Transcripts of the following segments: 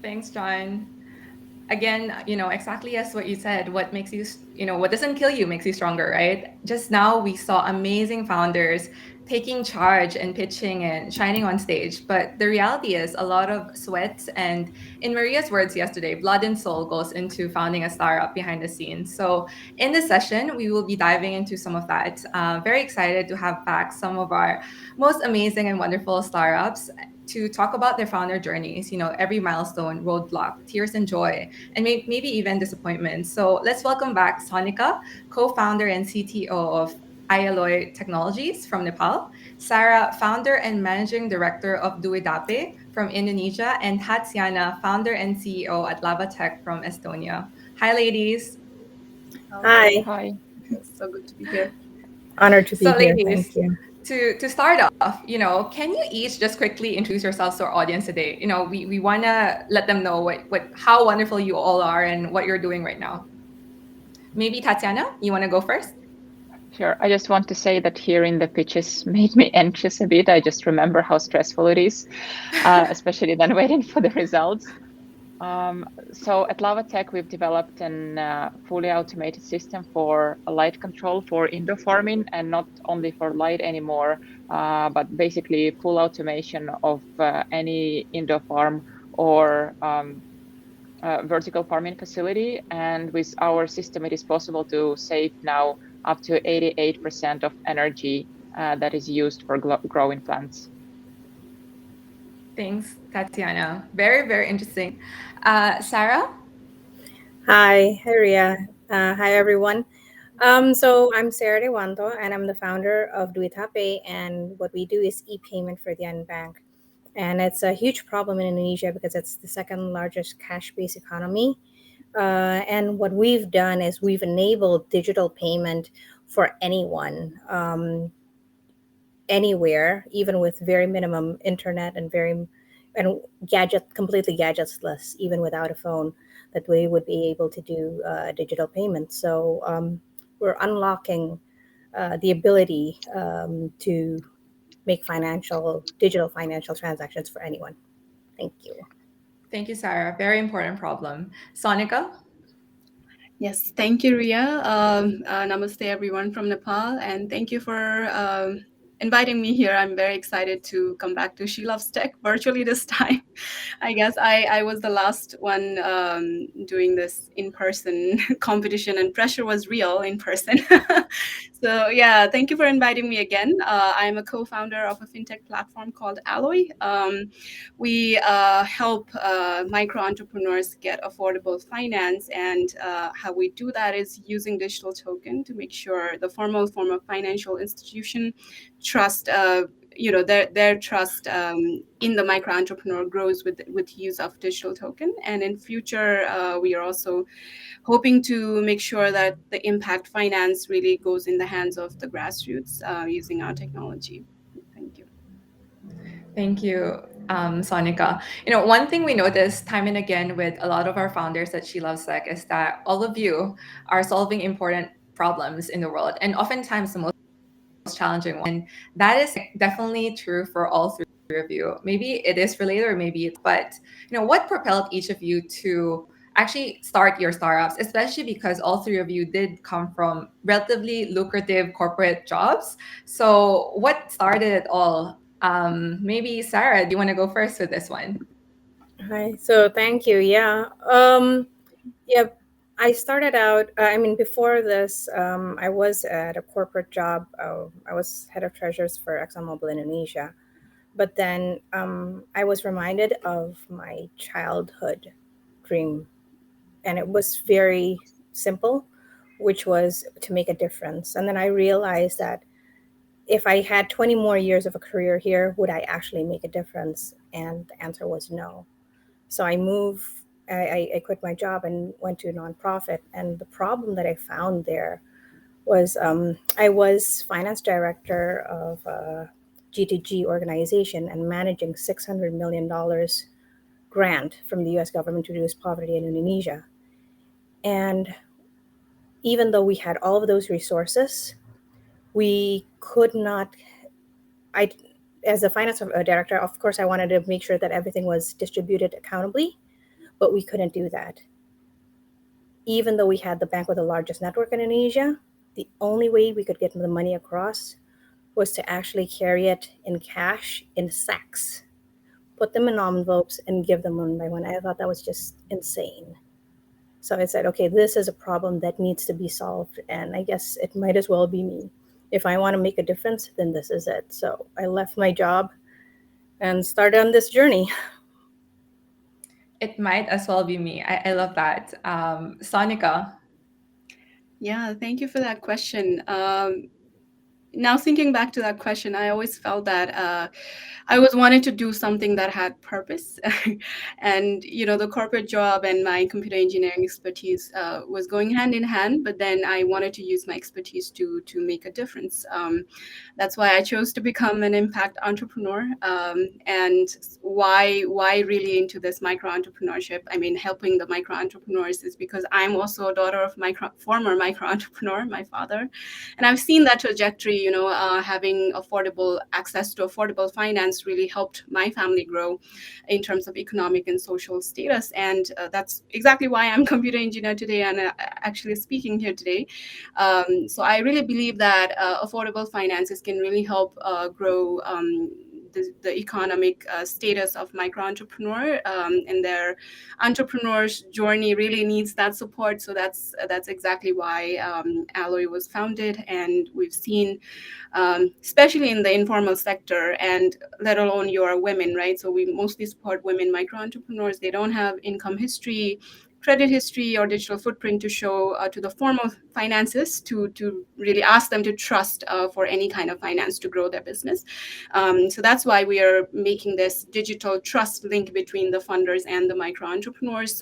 Thanks, John. Again, exactly as what you said, what makes you, what doesn't kill you makes you stronger, right? Just now we saw amazing founders taking charge and pitching and shining on stage. But the reality is a lot of sweat and, in Maria's words yesterday, blood and soul goes into founding a startup behind the scenes. So in this session, we will be diving into some of that. Very excited to have back some of our most amazing and wonderful startups to talk about their founder journeys, every milestone, roadblock, tears and joy, and maybe even disappointment. So let's welcome back Sonika, co-founder and CTO of Aeloi Technologies from Nepal, Sara, founder and managing director of Dhewanto from Indonesia, and Tatsiana, founder and CEO at Lavatech from Estonia. Hi, ladies. Hi, Hi. it's so good to be here. Honored to be So, here. ladies, Thank you. to start off, can you each just quickly introduce yourselves to our audience today? We want to let them know how wonderful you all are and what you're doing right now. Maybe Tatiana, you want to go first? Sure. I just want to say that hearing the pitches made me anxious a bit. I just remember how stressful it is, especially then waiting for the results. So at Lavatech, we've developed an fully automated system for light control for indoor farming, and not only for light anymore, but basically full automation of any indoor farm or vertical farming facility. And with our system, it is possible to save now up to 88% of energy that is used for growing plants. Thanks, Tatiana. Very, very interesting. Sarah? Hi, Ria. Hi, everyone. So I'm Sara Dewanto, and I'm the founder of Dhewanto. And what we do is e-payment for the unbanked. And it's a huge problem in Indonesia because it's the second largest cash-based economy. And what we've done is we've enabled digital payment for anyone, anywhere, even with very minimum internet and completely gadgetless, even without a phone, that we would be able to do digital payments. So we're unlocking the ability to make digital financial transactions for anyone. Thank you. Thank you, Sarah. Very important problem. Sonika? Yes, thank you, Ria. Namaste, everyone from Nepal, and thank you for inviting me here. I'm very excited to come back to She Loves Tech virtually this time. I guess I was the last one doing this in person competition, and pressure was real in person. So yeah, thank you for inviting me again. I'm a co-founder of a fintech platform called Aeloi. We help micro entrepreneurs get affordable finance, and how we do that is using digital token to make sure the formal form of financial institution trust. Their trust in the micro entrepreneur grows with use of digital token, and in future we are also hoping to make sure that the impact finance really goes in the hands of the grassroots using our technology. Thank you. Thank you, Sonika. One thing we notice time and again with a lot of our founders at She Loves Tech is that all of you are solving important problems in the world, and oftentimes the most challenging one. And that is definitely true for all three of you. Maybe it is related or maybe it's, but what propelled each of you to actually start your startups, especially because all three of you did come from relatively lucrative corporate jobs. So what started it all? Maybe Sarah, do you want to go first with this one? Hi. So thank you. Yeah. Yeah. I started out. Before this, I was at a corporate job. I was head of treasures for ExxonMobil Indonesia. But then I was reminded of my childhood dream, and it was very simple, which was to make a difference. And then I realized that if I had 20 more years of a career here, would I actually make a difference? And the answer was no. So I quit my job and went to a nonprofit. And the problem that I found there was I was finance director of a G2G organization and managing $600 million grant from the US government to reduce poverty in Indonesia. And even though we had all of those resources, we could not, I, as a finance director, of course, I wanted to make sure that everything was distributed accountably. but we couldn't do that. Even though we had the bank with the largest network in Indonesia, the only way we could get the money across was to actually carry it in cash in sacks, put them in envelopes, and give them one by one. I thought that was just insane. So I said, okay, this is a problem that needs to be solved, and I guess it might as well be me. If I want to make a difference, then this is it. So I left my job and started on this journey. It might as well be me. I love that. Sonika. Yeah, thank you for that question. Now thinking back to that question, I always felt that I was wanting to do something that had purpose, and the corporate job and my computer engineering expertise was going hand in hand. But then I wanted to use my expertise to make a difference. That's why I chose to become an impact entrepreneur. And why really into this micro entrepreneurship? I mean, helping the micro entrepreneurs is because I'm also a daughter of former micro entrepreneur, my father, and I've seen that trajectory. Having affordable access to affordable finance really helped my family grow in terms of economic and social status, and that's exactly why I'm a computer engineer today and actually speaking here today. So I really believe that affordable finances can really help grow the economic status of micro entrepreneur, and their entrepreneur's journey really needs that support. So that's exactly why Aeloi was founded, and we've seen, especially in the informal sector, and let alone your women, right? So we mostly support women micro entrepreneurs. They don't have income history, credit history, or digital footprint to show to the formal finances to really ask them to trust for any kind of finance to grow their business. So that's why we are making this digital trust link between the funders and the micro entrepreneurs,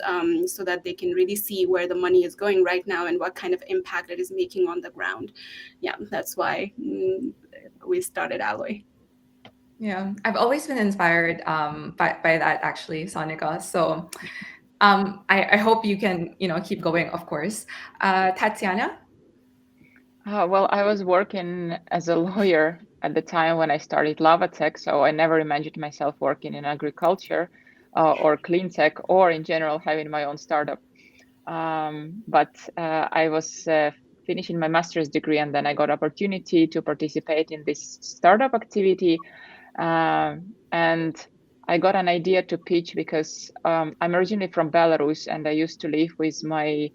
so that they can really see where the money is going right now and what kind of impact it is making on the ground. Yeah, that's why we started Aeloi. Yeah, I've always been inspired by that actually, Sonika. So I hope you can keep going, of course. Tatsiana. Well, I was working as a lawyer at the time when I started Lavatech, so I never imagined myself working in agriculture or clean tech or in general having my own startup. But I was finishing my master's degree, and then I got opportunity to participate in this startup activity. And I got an idea to pitch because I'm originally from Belarus, and I used to live with my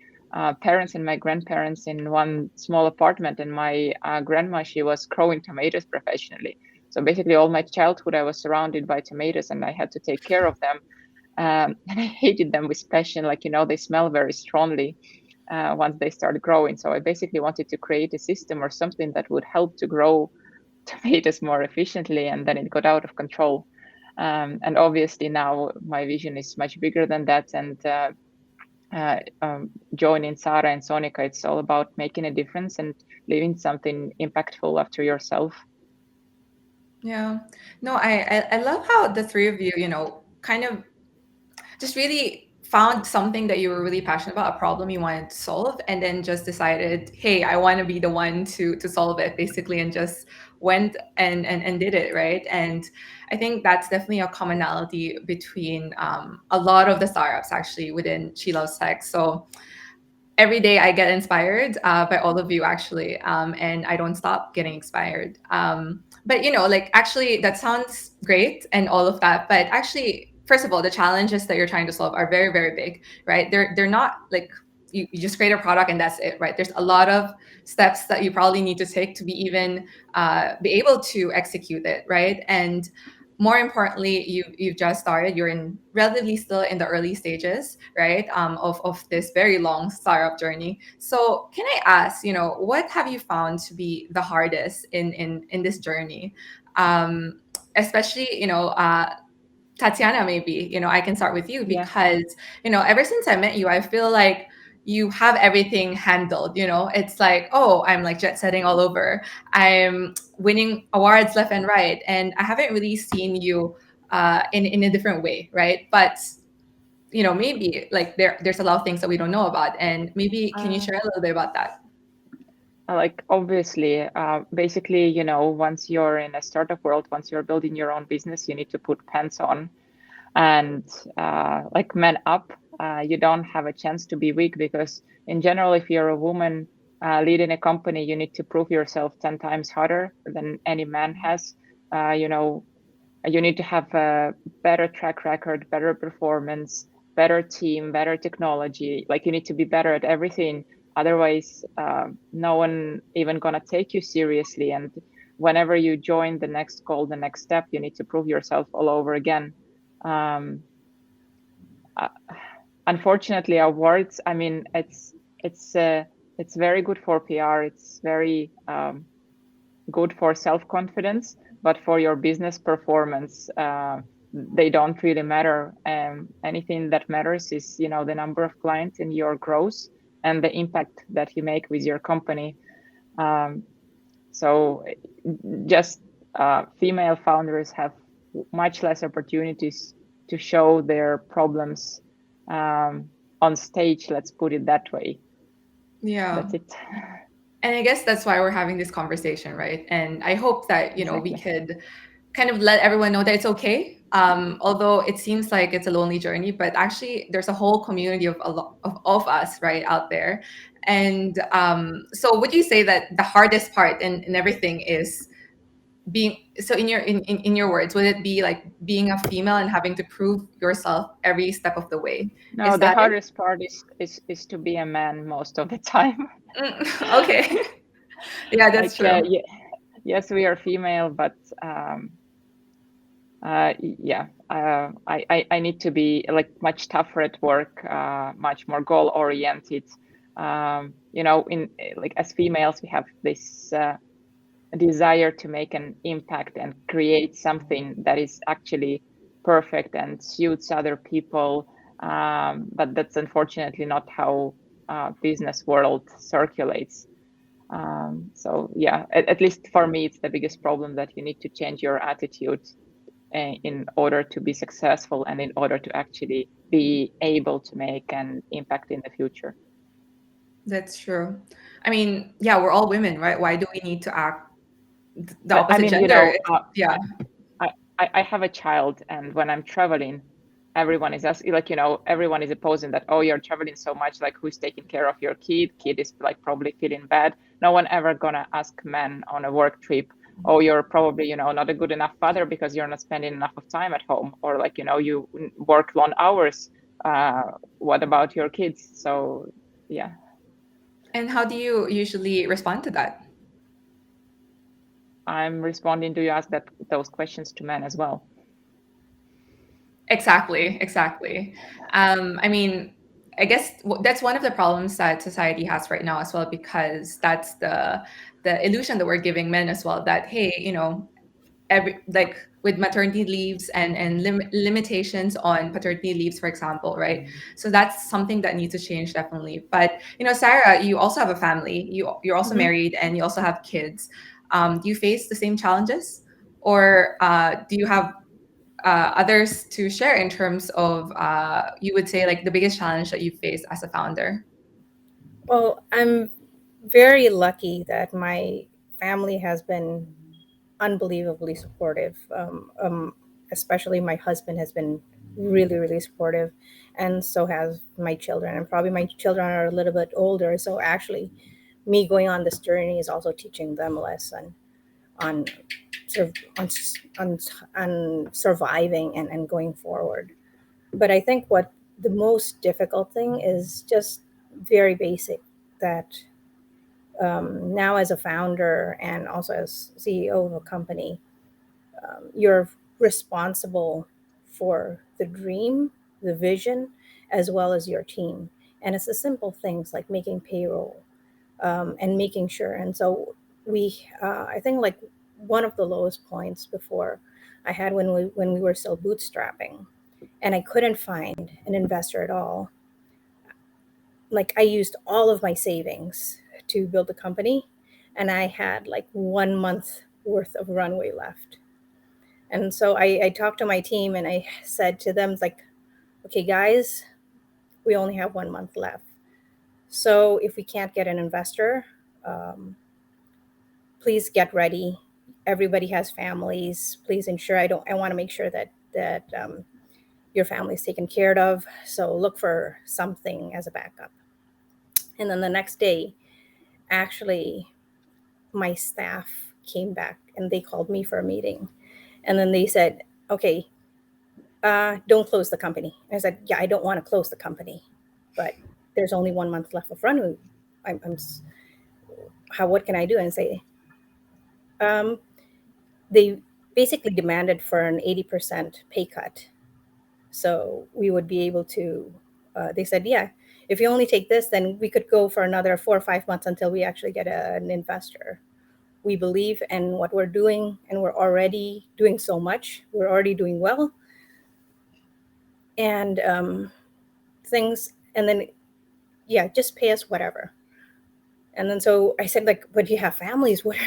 parents and my grandparents in one small apartment, and my grandma, she was growing tomatoes professionally. So basically all my childhood I was surrounded by tomatoes, and I had to take care of them. And I hated them with passion. Like, they smell very strongly once they start growing. So I basically wanted to create a system or something that would help to grow tomatoes more efficiently, and then it got out of control. And obviously now my vision is much bigger than that. And joining Sara and Sonika, it's all about making a difference and leaving something impactful after yourself. Yeah. No, I love how the three of you, kind of just really found something that you were really passionate about, a problem you wanted to solve, and then just decided, hey, I want to be the one to solve it, basically, and just went and did it, right? And I think that's definitely a commonality between a lot of the startups actually within She Loves Tech. So every day I get inspired by all of you actually, and I don't stop getting inspired. But like actually that sounds great and all of that, but actually, first of all, the challenges that you're trying to solve are very, very big, right? They're not like you just create a product and that's it, right? There's a lot of steps that you probably need to take to be even be able to execute it, right? And more importantly, you've just started. You're in relatively still in the early stages, right? Of this very long startup journey. So, can I ask, what have you found to be the hardest in this journey? Especially, Tatsiana, maybe, I can start with you Yeah. because, ever since I met you, I feel like you have everything handled. It's like, oh, I'm like jet setting all over. I'm winning awards left and right. And I haven't really seen you in a different way, right? But, maybe like there's a lot of things that we don't know about. And maybe can you Uh, share a little bit about that? like obviously, basically, once you're in a startup world, once you're building your own business, you need to put pants on and like man up you don't have a chance to be weak, because in general, if you're a woman leading a company, you need to prove yourself 10 times harder than any man has. You know, you need to have a better track record, better performance, better team, better technology. Like, you need to be better at everything. Otherwise, no one even gonna take you seriously. And whenever you join the next goal, the next step, you need to prove yourself all over again. Um, uh, Unfortunately, awards, I mean, it's very good for PR. It's very good for self-confidence, but for your business performance, they don't really matter. Anything that matters is, you know, the number of clients and your growth and the impact that you make with your company. So just female founders have much less opportunities to show their problems on stage, let's put it that way. Yeah. That's it. And I guess that's why we're having this conversation, right? And I hope that, we Exactly. could kind of let everyone know that it's okay. Although it seems like it's a lonely journey, but actually there's a whole community of a lot of us right out there. And so would you say that the hardest part in everything is being, so in your words, would it be like being a female and having to prove yourself every step of the way? No, Is the that it? hardest part is to be a man most of the time. Okay. Yeah, that's Like, true. yes, we are female, but um, yeah, I need to be like much tougher at work, much more goal oriented. You know, in like, as females, we have this desire to make an impact and create something that is actually perfect and suits other people. But that's unfortunately not how business world circulates. So yeah, at least for me, it's the biggest problem, that you need to change your attitude in order to be successful and in order to actually be able to make an impact in the future. That's true. I mean, yeah, we're all women, right? Why do we need to act the I opposite mean, you gender? know, Yeah. I, I have a child, and when I'm traveling, everyone is asking, like, you know, everyone is opposing that. Oh, you're traveling so much. Like, who's taking care of your kid? Kid is like probably feeling bad. No one ever gonna ask men on a work trip, oh, you're probably, you know, not a good enough father because you're not spending enough of time at home, or like, you know, you work long hours. What about your kids? So yeah, And how do you usually respond to that? I'm responding to you ask that those questions to men as well. Exactly, exactly. I mean, I guess that's one of the problems that society has right now as well, because that's the illusion that we're giving men as well. That hey, every like with maternity leaves and limitations on paternity leaves, for example, right? So that's something that needs to change definitely. But Sarah, you also have a family. You're also Mhm. married and you also have kids. Do you face the same challenges, or do you have others to share in terms of you would say like the biggest challenge that you face as a founder? Well, I'm very lucky that my family has been unbelievably supportive. Especially my husband has been really, really supportive, and so has my children. And probably my children are a little bit older, so actually, me going on this journey is also teaching them a lesson on sur- on on, on surviving and going forward. But I think what the most difficult thing is just very basic, that now as a founder and also as CEO of a company, you're responsible for the dream, the vision, as well as your team. And it's the simple things like making payroll, and making sure. And so I think like one of the lowest points before I had when we were still bootstrapping, and I couldn't find an investor at all. Like, I used all of my savings to build the company, and I had like 1 month worth of runway left. And so I talked to my team and I said to them, like, okay, guys, we only have 1 month left. So if we can't get an investor, um, please get ready. Everybody has families. Please ensure I want to make sure that your family's taken care of, so look for something as a backup. And then the next day, actually, my staff came back and they called me for a meeting. And then they said, okay, don't close the company. I said, yeah, I don't want to close the company, but there's only 1 month left of runway. I'm what can I do? And say, um, they basically demanded for an 80% pay cut. So we would be able to, they said, yeah, if you only take this, then we could go for another 4 or 5 months until we actually get an investor. We believe in what we're doing, and we're already doing so much. We're already doing well. And things, and then, yeah, just pay us whatever. And then so I said, like, but you have families. What?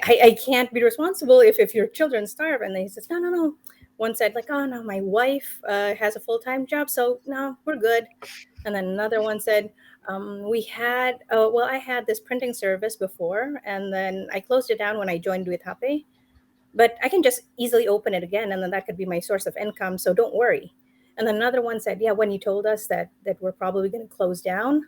I can't be responsible if your children starve. And they said, no, no, no. One said, like, oh no, my wife has a full-time job, so no, we're good. And then another one said, we had, well, I had this printing service before, and then I closed it down when I joined Dhewanto, but I can just easily open it again, and then that could be my source of income. So don't worry. And then another one said, yeah, when you told us that we're probably going to close down,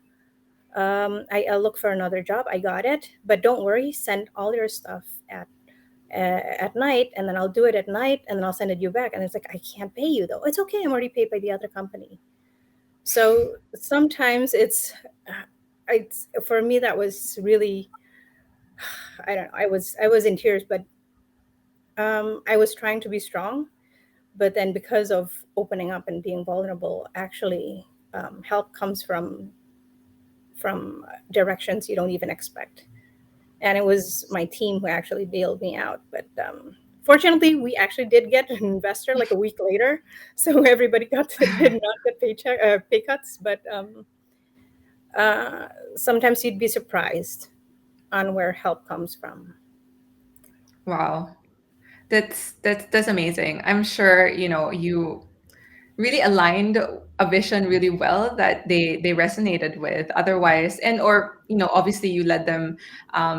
I'll look for another job. I got it, but don't worry. Send all your stuff at night, and then I'll do it at night, and then I'll send it you back. And it's like, I can't pay you though. It's okay. I'm already paid by the other company. So sometimes it's for me that was really, I don't know. I was in tears, but I was trying to be strong. But then because of opening up and being vulnerable, actually, help comes from directions you don't even expect. And it was my team who actually bailed me out. But fortunately, we actually did get an investor like a week later, so everybody did not get pay cuts. But sometimes you'd be surprised on where help comes from. Wow. That's amazing. I'm sure, you really aligned a vision really well that they resonated with. Otherwise, and or obviously you led them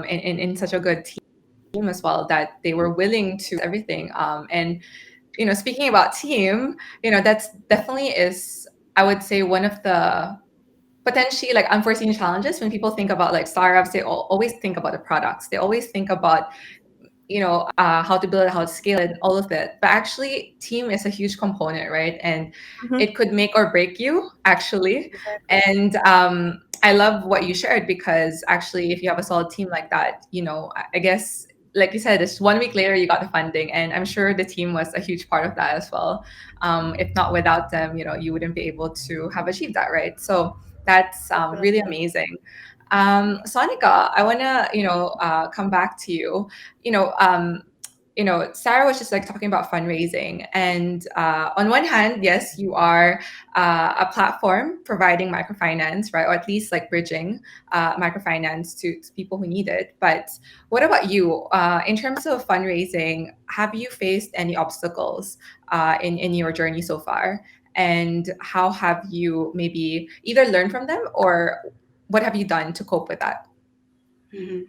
in such a good team as well, that they were willing to everything. And speaking about team, that's definitely is, I would say, one of the potentially like unforeseen challenges when people think about like startups. They always think about the products. They always think about how to build it, how to scale it, all of it. But actually, team is a huge component, right? And Mhm. it could make or break you, actually. Exactly. And I love what you shared, because actually, if you have a solid team like that, I guess, like you said, it's 1 week later you got the funding, and I'm sure the team was a huge part of that as well. If not, without them, you wouldn't be able to have achieved that, right? So that's really Definitely. amazing. Sonika, I want to come back to you. you know, um, Sarah was just like talking about fundraising, and on one hand, yes, you are a platform providing microfinance, right, or at least like bridging microfinance to people who need it. But what about you? In terms of fundraising, have you faced any obstacles in your journey so far? And how have you maybe either learned from them, or what have you done to cope with that? Mhm.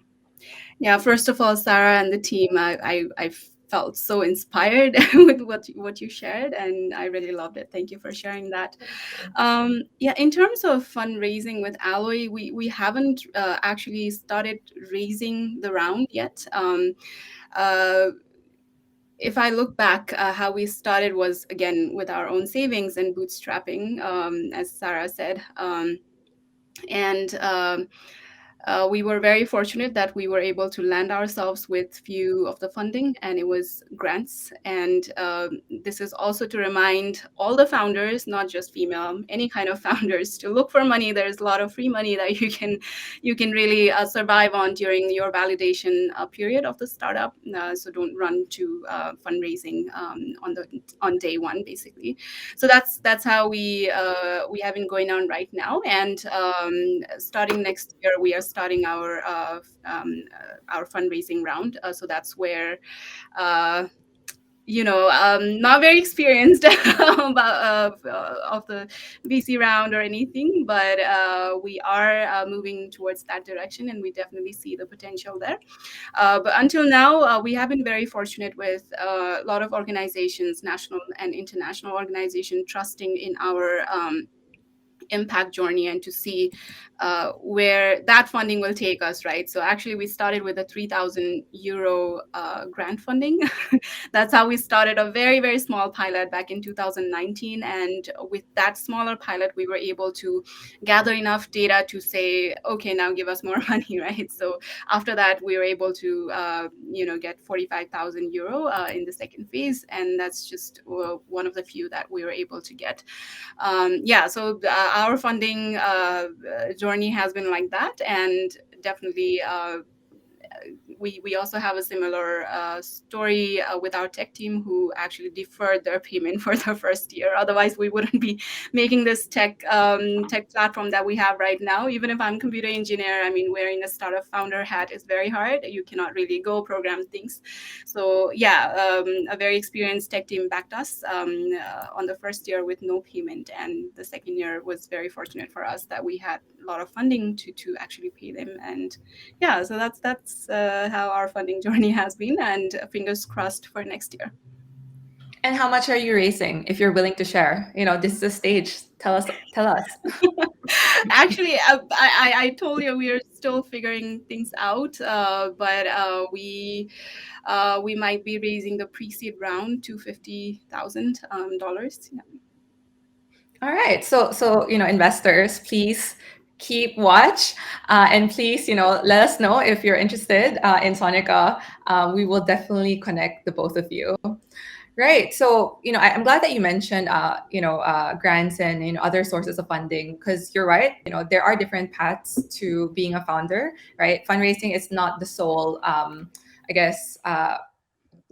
Yeah, first of all, Sarah and the team, I felt so inspired with what you shared, and I really loved it. Thank you for sharing that. Yeah, in terms of fundraising with Aeloi, we haven't actually started raising the round yet. Uh, if I look back, how we started was again with our own savings and bootstrapping, as Sarah said. And We were very fortunate that we were able to land ourselves with few of the funding, and it was grants. And this is also to remind all the founders, not just female, any kind of founders, to look for money. There's a lot of free money that you can really survive on during your validation period of the startup. So don't run to fundraising on day one, basically. So that's how we have been going on right now. And starting next year, we are starting our fundraising round. So that's where uh, not very experienced of the VC round or anything, but we are moving towards that direction, and we definitely see the potential there. But until now, we have been very fortunate with a lot of organizations, national and international organizations, trusting in our impact journey and to see where that funding will take us, right? So actually we started with a 3,000 euro grant funding. That's how we started a very, very small pilot back in 2019. And with that smaller pilot, we were able to gather enough data to say, okay, now give us more money, right? So after that, we were able to, get 45,000 euro in the second phase. And that's just one of the few that we were able to get. So our funding journey has been like that, and definitely we also have a similar story with our tech team, who actually deferred their payment for the first year. Otherwise, we wouldn't be making this tech platform that we have right now. Even if I'm a computer engineer, I mean, wearing a startup founder hat is very hard. You cannot really go program things. So a very experienced tech team backed us on the first year with no payment, and the second year was very fortunate for us that we had a lot of funding to actually pay them. And so that's how our funding journey has been, and fingers crossed for next year. And how much are you raising, if you're willing to share? This is a stage. Tell us. Actually, I told you we are still figuring things out, but we might be raising the pre-seed round to $50,000. Yeah. All right. So investors, please keep watch, and please, let us know if you're interested in Sonika. We will definitely connect the both of you. Right. So, I'm glad that you mentioned, grants and, other sources of funding, because you're right. There are different paths to being a founder, right? Fundraising is not the sole, I guess,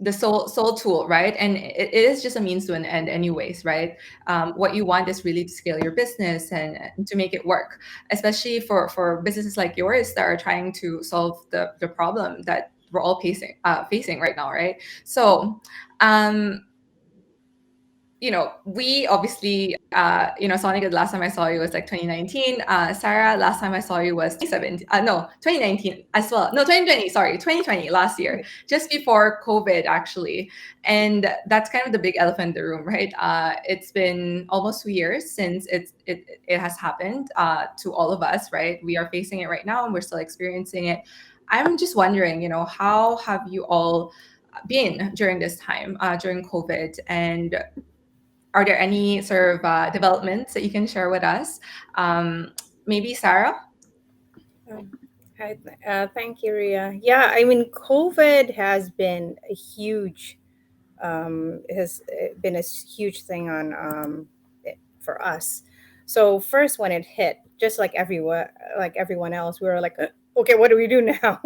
the sole tool, right? And it is just a means to an end anyways, right? What you want is really to scale your business and to make it work, especially for businesses like yours that are trying to solve the problem that we're all facing right now, right? So we obviously, Sonica, the last time I saw you was like 2019. Sarah, last time I saw you was 2017. No, 2019 as well. No, 2020, sorry, 2020, last year, just before COVID, actually. And that's kind of the big elephant in the room, right? It's been almost 2 years since it has happened to all of us, right? We are facing it right now, and we're still experiencing it. I'm just wondering, how have you all been during this time, during COVID? And are there any sort of developments that you can share with us? Maybe Sarah? Hi, thank you, Ria. Yeah, I mean, COVID has been a huge has been a huge thing on for us. So first, when it hit, just like everyone else, we were like, okay, what do we do now?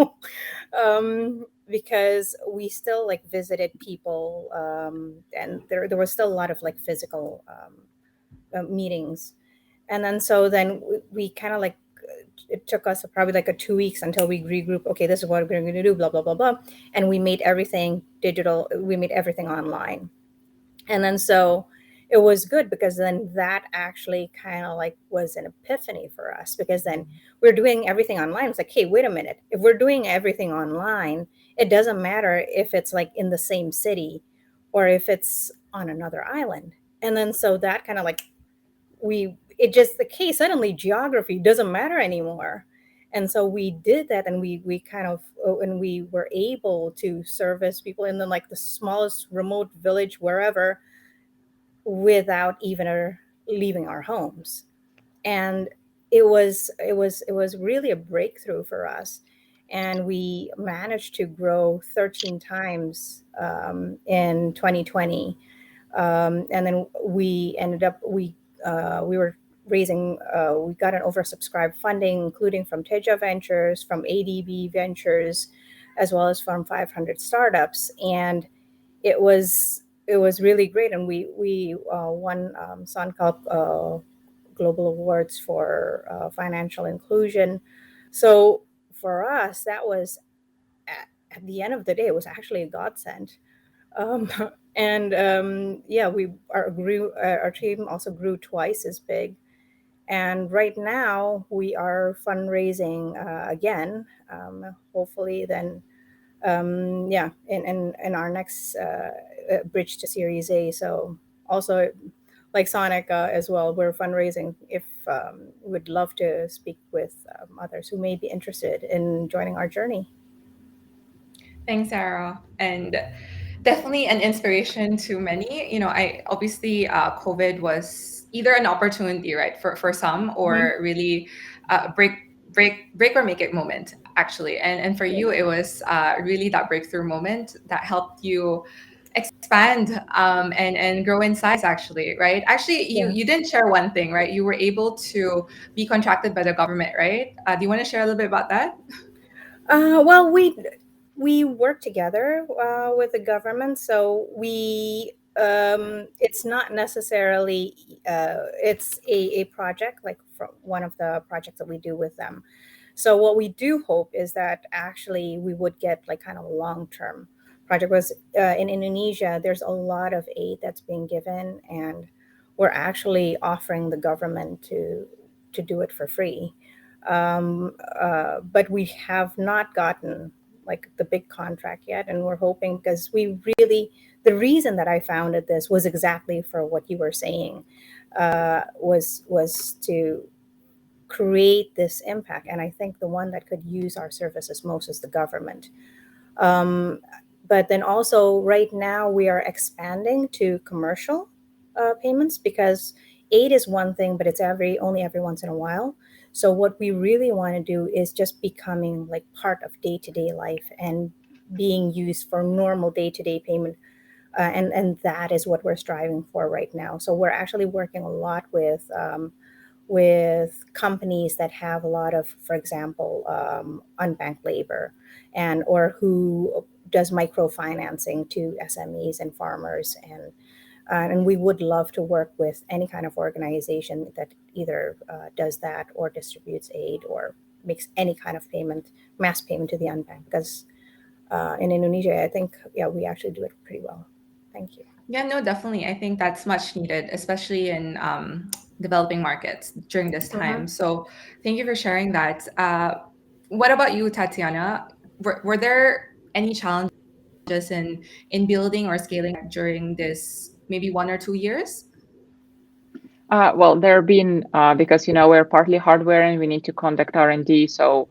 Because we still like visited people, and there was still a lot of like physical meetings, and then we kind of like it took us probably like a 2 weeks until we regroup. Okay, this is what we're going to do. Blah blah blah blah, and we made everything digital. We made everything online, and then so it was good because then that actually kind of like was an epiphany for us, because then we're doing everything online. It's like, hey, wait a minute, if we're doing everything online, it doesn't matter if it's like in the same city or if it's on another island. And then so that kind of like we it just the case suddenly geography doesn't matter anymore. And so we did that, and we kind of and we were able to service people in like the smallest remote village wherever, without even leaving our homes. And it was really a breakthrough for us, and we managed to grow 13 times in 2020. And then we ended up we were raising we got an oversubscribed funding, including from Teja Ventures, from ADB Ventures, as well as from 500 startups. And it was really great, and we won Suncup global awards for financial inclusion. So for us, that was at the end of the day, it was actually a godsend, um, and yeah, our team also grew twice as big. And right now we are fundraising again. Hopefully, then yeah, in our next bridge to Series A. So also, like Sonika as well, we're fundraising. If would love to speak with others who may be interested in joining our journey. Thanks, Sarah. And definitely an inspiration to many. I obviously COVID was either an opportunity, right, for some, Mhm. or really break or make it moment, actually. And for you, it was really that breakthrough moment that helped you expand and grow in size, actually, right? Actually, you Yes. didn't share one thing, right? You were able to be contracted by the government, right? Do you want to share a little bit about that? Well, we work together with the government, so we it's not necessarily it's a project like from one of the projects that we do with them. So what we do hope is that actually we would get like kind of a long term project. Was in Indonesia, there's a lot of aid that's being given, and we're actually offering the government to do it for free. But we have not gotten like the big contract yet, and we're hoping, because we really, the reason that I founded this was exactly for what you were saying, was to create this impact. And I think the one that could use our services most is the government. um, but then also right now we are expanding to commercial payments, because aid is one thing, but it's every once in a while. So what we really want to do is just becoming like part of day-to-day life and being used for normal day-to-day payment. And that is what we're striving for right now. So we're actually working a lot with companies that have a lot of, for example, unbanked labor, and or who does microfinancing to SMEs and farmers. And we would love to work with any kind of organization that either does that or distributes aid or makes any kind of payment, mass payment to the unbanked. Because in Indonesia, I think, yeah, we actually do it pretty well. Thank you. Yeah, no, definitely. I think that's much needed, especially in developing markets during this time. Mhm. So thank you for sharing that. What about you, Tatiana? Were there any challenges in building or scaling during this maybe 1 or 2 years? Well, there have been because we're partly hardware and we need to conduct R&D. So,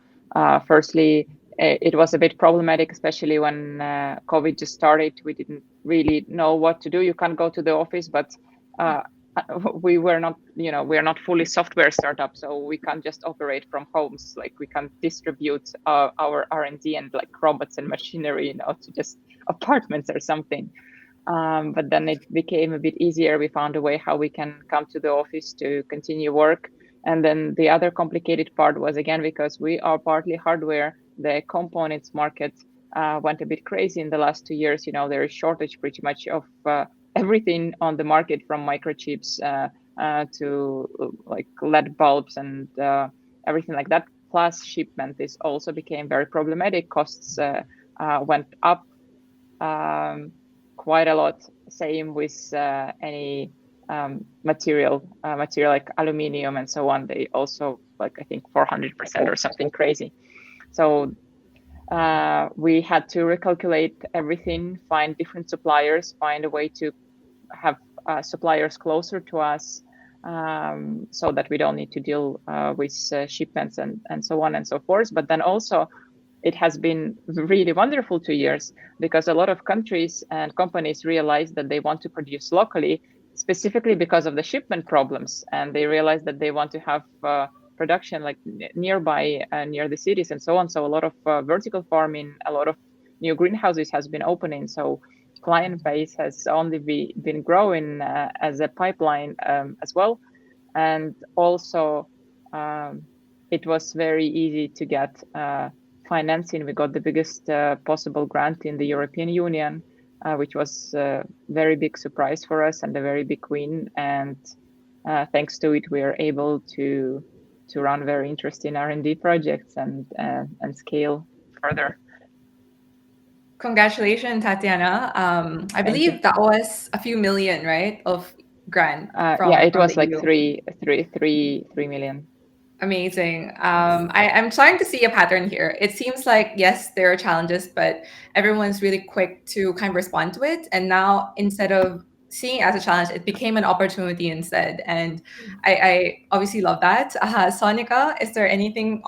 firstly, it was a bit problematic, especially when COVID just started. We didn't really know what to do. You can't go to the office, but uh, we were not, we're not fully software startup, so we can't just operate from homes. Like we can't distribute our R&D and like robots and machinery, to just apartments or something. But then it became a bit easier. We found a way how we can come to the office to continue work. And then the other complicated part was, again, because we are partly hardware, the components market went a bit crazy in the last 2 years. There is shortage pretty much of everything on the market, from microchips to like LED bulbs and everything like that. Plus shipment is also became very problematic. Costs went up quite a lot. Same with any material like aluminium and so on. They also, like, I think 400% or something crazy. So we had to recalculate everything, find different suppliers, find a way to have suppliers closer to us, so that we don't need to deal with shipments and so on and so forth. But then also it has been really wonderful 2 years, because a lot of countries and companies realize that they want to produce locally, specifically because of the shipment problems, and they realize that they want to have production like nearby, near the cities and so on. So a lot of vertical farming, a lot of new greenhouses has been opening. So client base has only been growing as a pipeline as well. And also it was very easy to get financing. We got the biggest possible grant in the European Union, which was a very big surprise for us and a very big win. And thanks to it, we are able to run very interesting R&D projects and scale further. Congratulations, Tatiana. I Thank you. believe that was a few million, right, of grant Yeah, it from was the like EU. 3 million. Amazing. I'm starting to see a pattern here. It seems like, yes, there are challenges, but everyone's really quick to kind of respond to it. And now, instead of seeing it as a challenge, it became an opportunity instead. And I obviously love that. Sonika, is there anything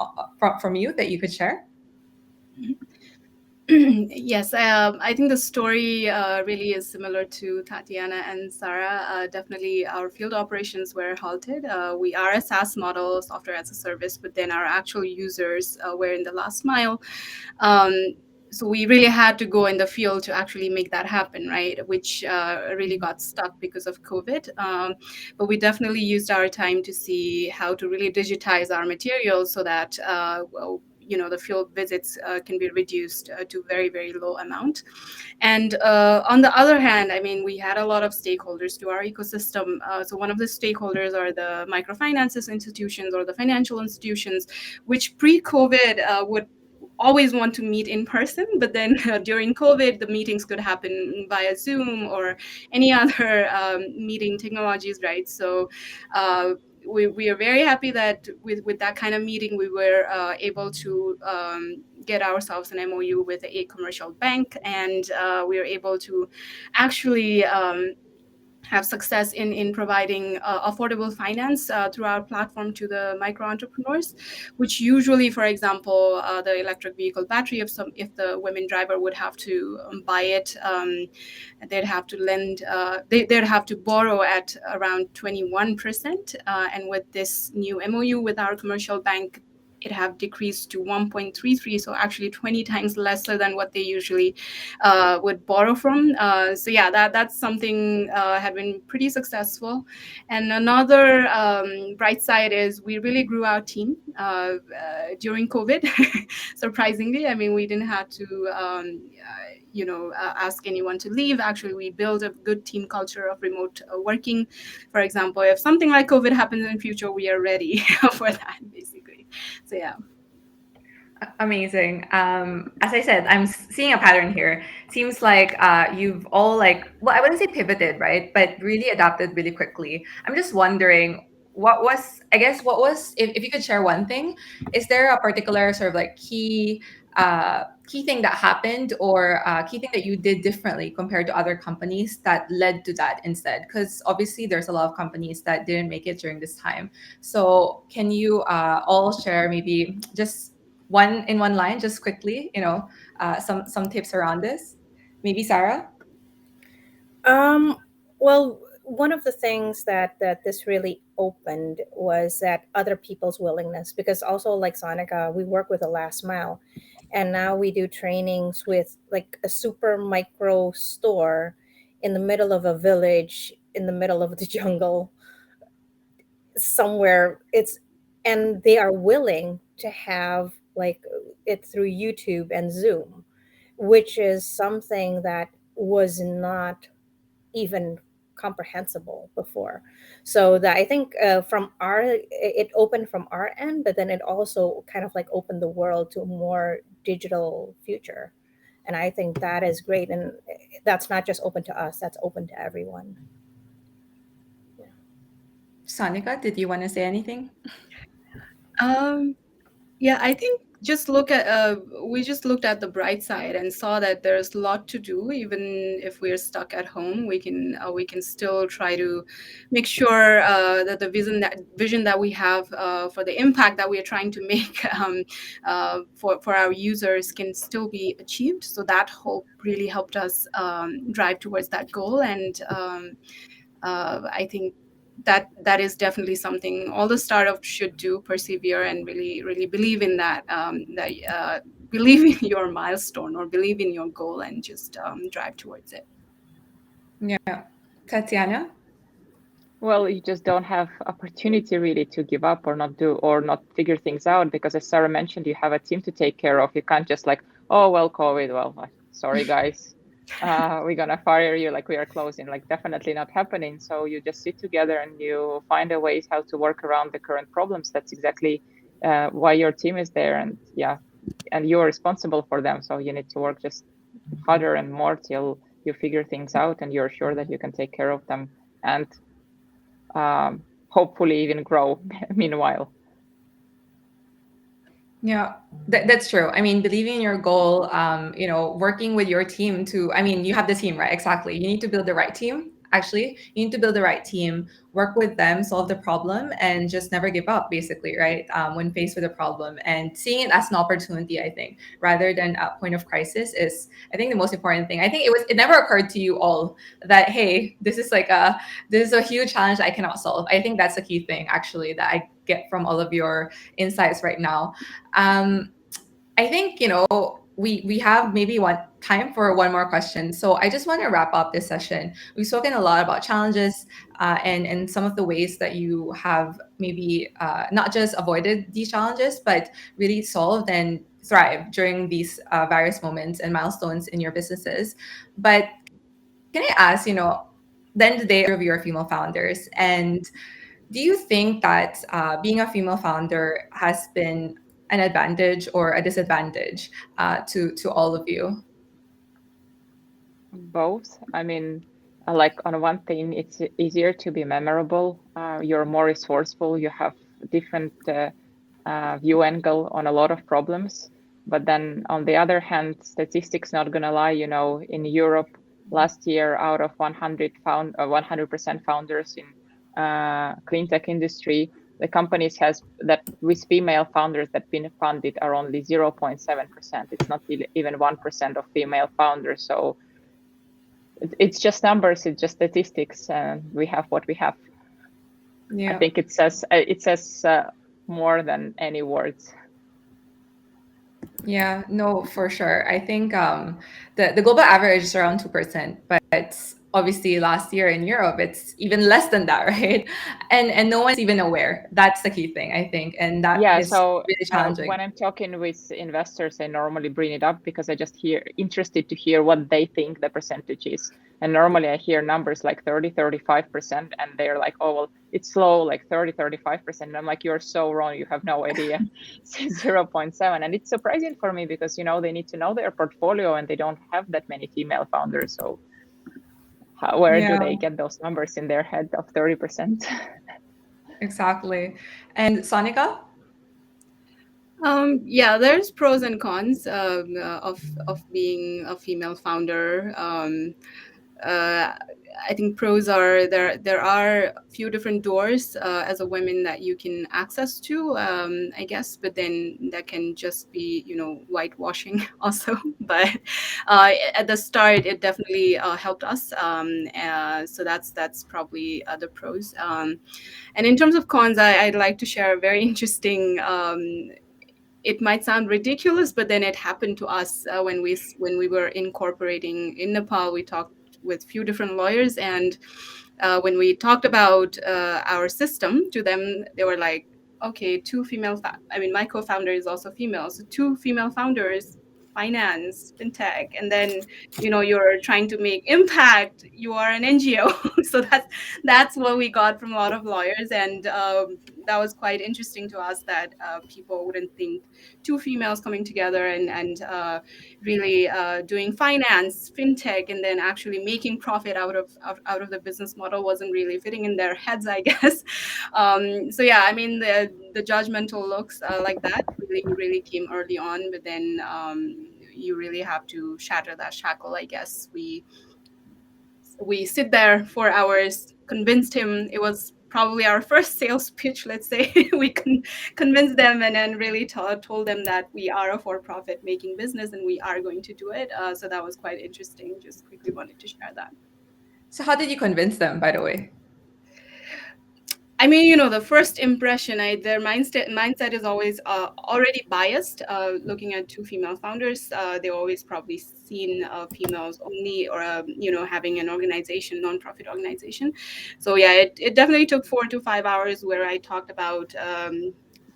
from you that you could share? Yes, I think the story really is similar to Tatiana and Sara. Definitely, our field operations were halted. We are a SaaS model, software as a service, but then our actual users were in the last mile. Um, so we really had to go in the field to actually make that happen, right? Which really got stuck because of COVID. But we definitely used our time to see how to really digitize our materials so that the field visits can be reduced to very, very low amount. And on the other hand, I mean, we had a lot of stakeholders to our ecosystem. So one of the stakeholders are the microfinances institutions or the financial institutions, which pre-COVID would always want to meet in person, but then during COVID, the meetings could happen via Zoom or any other meeting technologies, right? So we are very happy that with that kind of meeting, we were able to get ourselves an MOU with a commercial bank, and we were able to actually have success in providing affordable finance through our platform to the micro entrepreneurs, which usually, for example, the electric vehicle battery, if the women driver would have to buy it, they'd have to they'd have to borrow at around 21%. And with this new MOU with our commercial bank, it have decreased to 1.33, so actually 20 times lesser than what they usually would borrow from. So yeah, that's something had been pretty successful. And another bright side is we really grew our team during COVID. Surprisingly, I mean, we didn't have to ask anyone to leave. Actually, we built a good team culture of remote working. For example, if something like COVID happens in the future, we are ready for that, basically. So yeah. Amazing. As I said, I'm seeing a pattern here. Seems like you've all well, I wouldn't say pivoted, right? But really adapted really quickly. I'm just wondering what was, if you could share one thing, is there a particular sort of like key thing that happened, or key thing that you did differently compared to other companies that led to that instead? Because obviously there's a lot of companies that didn't make it during this time. So can you all share maybe just one line, just quickly, some tips around this? Maybe Sarah? Well, one of the things that this really opened was that other people's willingness, because also like Sonica, we work with the last mile, and now we do trainings with like a super micro store in the middle of a village, in the middle of the jungle, somewhere. It's And they are willing to have like it through YouTube and Zoom, which is something that was not even comprehensible before. So that I think from our it opened from our end, but then it also kind of like opened the world to a more digital future. And I think that is great. And that's not just open to us, that's open to everyone. Sonika, did you want to say anything? Yeah, I think we just looked at the bright side and saw that there's a lot to do. Even if we're stuck at home, we can still try to make sure that the vision that we have for the impact that we are trying to make for our users can still be achieved. So that hope really helped us drive towards that goal. And I think that is definitely something all the startups should do: persevere and really really believe in that believe in your milestone or believe in your goal and just drive towards it. Yeah. Tatiana? Well, you just don't have opportunity really to give up or not do or not figure things out, because as Sarah mentioned, you have a team to take care of. You can't just like, oh, well, COVID, well, sorry guys, we're gonna fire you, like we are closing, like definitely not happening. So you just sit together and you find a ways how to work around the current problems. That's exactly why your team is there, and yeah, and you're responsible for them. So you need to work just harder and more till you figure things out and you're sure that you can take care of them and hopefully even grow meanwhile. Yeah, that's true. I mean, believing in your goal, working with your team you have the team, right? Exactly. You need to build the right team. Actually, you need to build the right team, work with them, solve the problem, and just never give up, basically, right? When faced with a problem and seeing it as an opportunity, I think, rather than a point of crisis is, I think, the most important thing. I think it never occurred to you all that, hey, this is a huge challenge I cannot solve. I think that's the key thing, actually, that I get from all of your insights right now. I think we have maybe one time for one more question. So I just want to wrap up this session. We've spoken a lot about challenges and some of the ways that you have maybe not just avoided these challenges, but really solved and thrive during these various moments and milestones in your businesses. But can I ask, then the day of your female founders, and do you think that being a female founder has been an advantage or a disadvantage to all of you? Both. I mean, like on one thing, it's easier to be memorable. You're more resourceful. You have different view angle on a lot of problems. But then on the other hand, statistics not gonna lie. In Europe last year, out of 100% founders in clean tech industry, the companies has that with female founders that been funded are only 0.7%. It's not even 1% of female founders. So it's just numbers, it's just statistics, and we have what we have. Yeah. I think it says more than any words. Yeah, no, for sure. I think the global average is around 2%, but obviously last year in Europe it's even less than that, right? And no one's even aware. That's the key thing, I think, and that Yeah, is so really challenging. when I'm talking with investors, I normally bring it up because I just interested to hear what they think the percentage is. And normally I hear numbers like 30, 35%, and they're like, oh, well, it's low, like 30, 35%. And I'm like, you're so wrong. You have no idea. It's 0.7. And it's surprising for me because, they need to know their portfolio and they don't have that many female founders. So where do Yeah, they get those numbers in their head of 30%? exactly. And Sonika? Yeah, there's pros and cons of being a female founder. I think pros are there are a few different doors as a woman that you can access to, I guess, but then that can just be whitewashing also. But at the start it definitely helped us, so that's probably the pros. And in terms of cons, I'd like to share a very interesting, it might sound ridiculous, but then it happened to us when we were incorporating in Nepal. We talked with few different lawyers, and when we talked about our system to them, they were like, "Okay, two female. My co-founder is also female, so two female founders, finance, fintech, and then you're trying to make impact. You are an NGO." So that's what we got from a lot of lawyers, and that was quite interesting to us that people wouldn't think two females coming together and really doing finance, fintech, and then actually making profit out of the business model wasn't really fitting in their heads, I guess. So yeah, the judgmental looks like that really came early on, but then you really have to shatter that shackle, I guess. We sit there for hours, convinced him. It was probably our first sales pitch, let's say. We convinced them and then really told them that we are a for-profit making business and we are going to do it. So that was quite interesting. Just quickly wanted to share that. So how did you convince them, by the way? The first impression, their mindset is always already biased. Looking at two female founders, they always probably seen females only, or having an organization, nonprofit organization. So yeah, it definitely took 4 to 5 hours where I talked about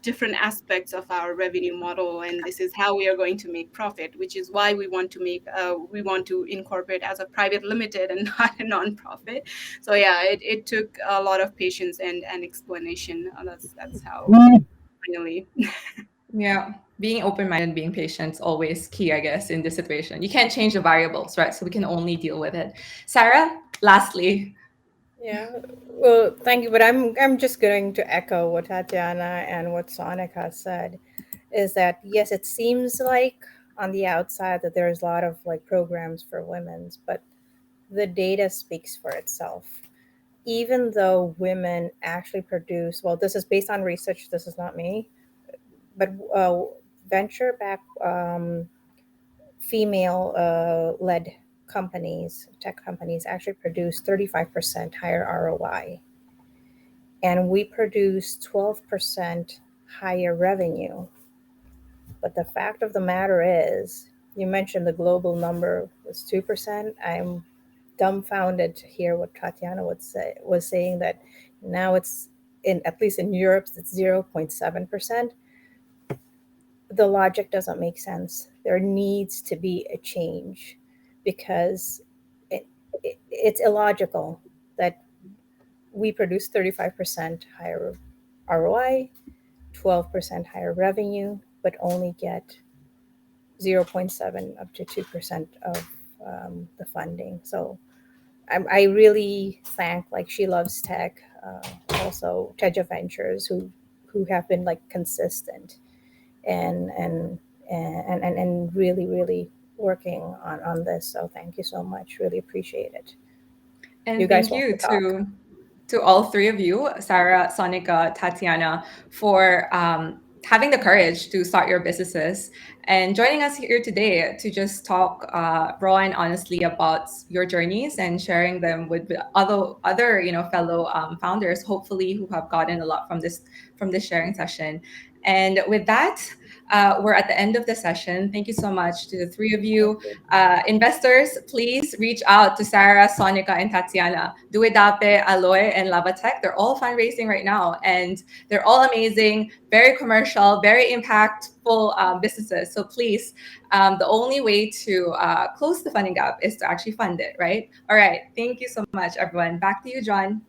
different aspects of our revenue model, and this is how we are going to make profit, which is why we want to incorporate as a private limited and not a nonprofit. So yeah, it took a lot of patience and explanation. That's how finally. Yeah. being open-minded, being patient is always key, I guess, in this situation. You can't change the variables, right? So we can only deal with it. Sarah, lastly. Yeah. Well, thank you. But I'm just going to echo what Tatiana and what Sonika said, is that yes, it seems like on the outside that there's a lot of like programs for women's, but the data speaks for itself. Even though women actually produce, well, this is based on research, this is not me, but venture back female led companies, tech companies, actually produce 35% higher ROI. And we produce 12% higher revenue. But the fact of the matter is, you mentioned the global number was 2%. I'm dumbfounded to hear what Tatiana was saying that now it's in, at least in Europe, it's 0.7%. The logic doesn't make sense. There needs to be a change because it's illogical that we produce 35% higher ROI, 12% higher revenue, but only get 0.7 up to 2% of the funding. So I really thank like She Loves Tech, also Teja Ventures, who have been like consistent and and really really working on this. So thank you so much. Really appreciate it. You And guys thank want you to talk? to all three of you, Sarah, Sonika, Tatiana, for having the courage to start your businesses and joining us here today to just talk raw and honestly about your journeys and sharing them with the other fellow founders, hopefully who have gotten a lot from this sharing session. And with that, we're at the end of the session. Thank you so much to the three of Thank you. you. Investors, please reach out to Sarah, Sonika, and Tatsiana. Dhewanto, Aeloi, and Lavatech. They're all fundraising right now, and they're all amazing, very commercial, very impactful businesses. So please, the only way to close the funding gap is to actually fund it, right? All right. Thank you so much, everyone. Back to you, John.